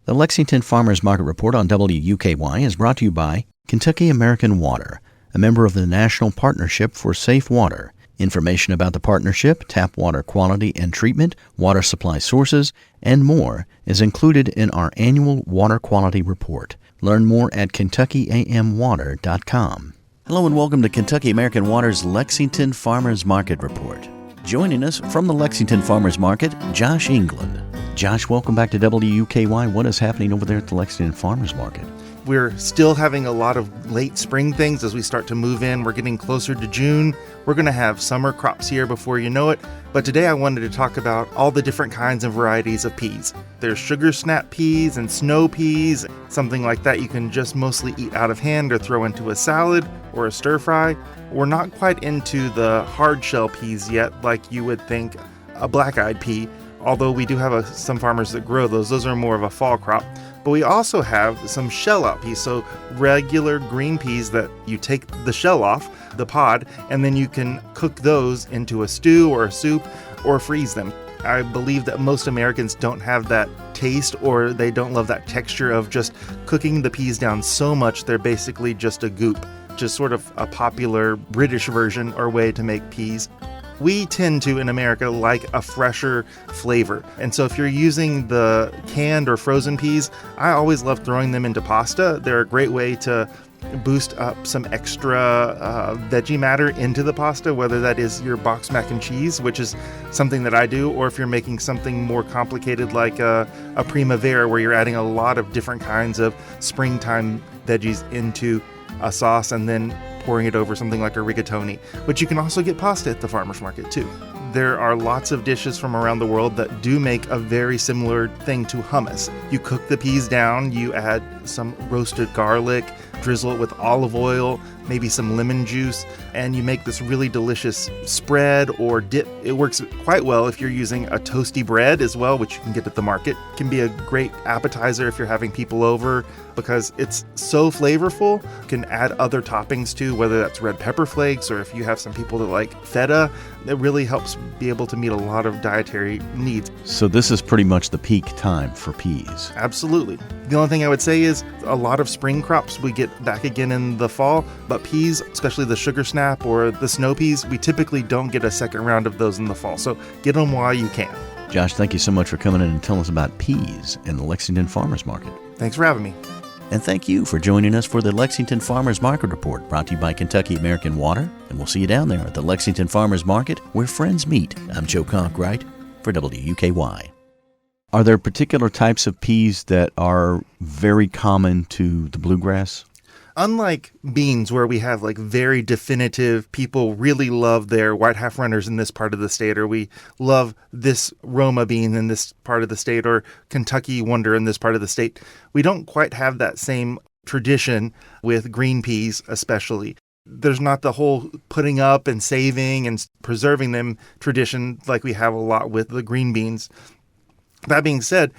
The Lexington Farmers Market Report on WUKY is brought to you by Kentucky American Water, a member of the National Partnership for Safe Water. Information about the partnership, tap water quality and treatment, water supply sources, and more is included in our annual Water Quality Report. Learn more at KentuckyAMWater.com. Hello and welcome to Kentucky American Water's Lexington Farmers Market Report. Joining us from the Lexington Farmers Market, Josh England. Josh, welcome back to WUKY. What is happening over there at the Lexington Farmers Market? We're still having a lot of late spring things as we start to move in. We're getting closer to June. We're going to have summer crops here before you know it. But today I wanted to talk about all the different kinds and varieties of peas. There's sugar snap peas and snow peas, something like that you can just mostly eat out of hand or throw into a salad or a stir fry. We're not quite into the hard shell peas yet, like you would think a black-eyed pea, although we do have some farmers that grow those. Those are more of a fall crop. But we also have some shell-out peas, so regular green peas that you take the shell off, the pod, and then you can cook those into a stew or a soup or freeze them. I believe that most Americans don't have that taste, or they don't love that texture of just cooking the peas down so much they're basically just a goop, just sort of a popular British version or way to make peas. We tend to, in America, like a fresher flavor. And so if you're using the canned or frozen peas, I always love throwing them into pasta. They're a great way to boost up some extra veggie matter into the pasta, whether that is your boxed mac and cheese, which is something that I do, or if you're making something more complicated like a primavera, where you're adding a lot of different kinds of springtime veggies into a sauce and then pouring it over something like a rigatoni. But you can also get pasta at the farmer's market too. There are lots of dishes from around the world that do make a very similar thing to hummus. You cook the peas down, you add some roasted garlic, drizzle it with olive oil, maybe some lemon juice, and you make this really delicious spread or dip. It works quite well if you're using a toasty bread as well, which you can get at the market. It can be a great appetizer if you're having people over because it's so flavorful. You can add other toppings too, whether that's red pepper flakes or if you have some people that like feta. It really helps be able to meet a lot of dietary needs. So this is pretty much the peak time for peas. Absolutely. The only thing I would say is a lot of spring crops we get back again in the fall, but peas, especially the sugar snap or the snow peas, we typically don't get a second round of those in the fall. So get them while you can. Josh, thank you so much for coming in and telling us about peas in the Lexington Farmers Market. Thanks for having me. And thank you for joining us for the Lexington Farmers Market Report, brought to you by Kentucky American Water. And we'll see you down there at the Lexington Farmers Market, where friends meet. I'm Joe Conkright for WUKY. Are there particular types of peas that are very common to the bluegrass? Unlike beans, where we have like very definitive, people really love their white half runners in this part of the state, or we love this Roma bean in this part of the state, or Kentucky Wonder in this part of the state, we don't quite have that same tradition with green peas especially. There's not the whole putting up and saving and preserving them tradition like we have a lot with the green beans. That being said,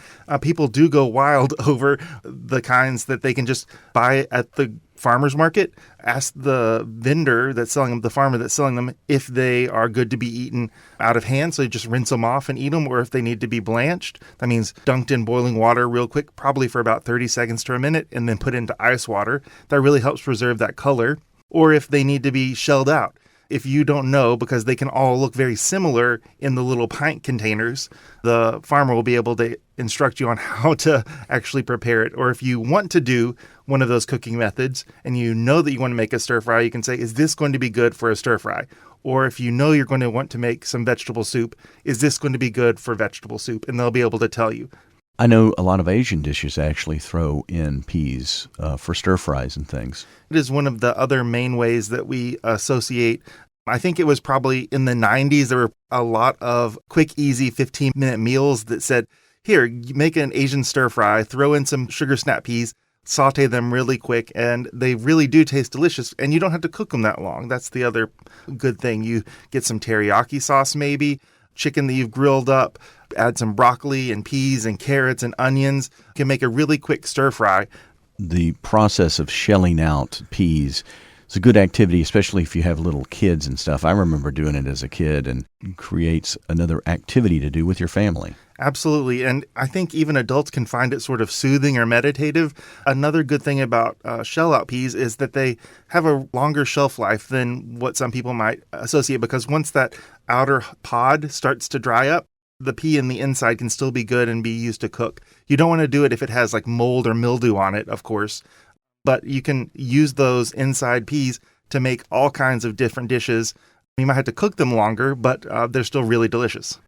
people do go wild over the kinds that they can just buy at the farmer's market. Ask the vendor that's selling them, the farmer that's selling them, if they are good to be eaten out of hand. So you just rinse them off and eat them, or if they need to be blanched. That means dunked in boiling water real quick, probably for about 30 seconds to a minute, and then put into ice water. That really helps preserve that color. Or if they need to be shelled out. If you don't know, because they can all look very similar in the little pint containers, the farmer will be able to instruct you on how to actually prepare it. Or if you want to do one of those cooking methods and you know that you want to make a stir fry, you can say, is this going to be good for a stir fry? Or if you know you're going to want to make some vegetable soup, is this going to be good for vegetable soup? And they'll be able to tell you. I know a lot of Asian dishes actually throw in peas for stir fries and things. It is one of the other main ways that we associate. I think it was probably in the 90s, there were a lot of quick, easy 15-minute meals that said, here, make an Asian stir fry, throw in some sugar snap peas, saute them really quick, and they really do taste delicious, and you don't have to cook them that long. That's the other good thing. You get some teriyaki sauce maybe, chicken that you've grilled up, add some broccoli and peas and carrots and onions. You can make a really quick stir fry. The process of shelling out peas It's a good activity, especially if you have little kids and stuff. I remember doing it as a kid, and it creates another activity to do with your family. Absolutely. And I think even adults can find it sort of soothing or meditative. Another good thing about shell-out peas is that they have a longer shelf life than what some people might associate, because once that outer pod starts to dry up, the pea in the inside can still be good and be used to cook. You don't want to do it if it has like mold or mildew on it, of course, but you can use those inside peas to make all kinds of different dishes. You might have to cook them longer, but they're still really delicious.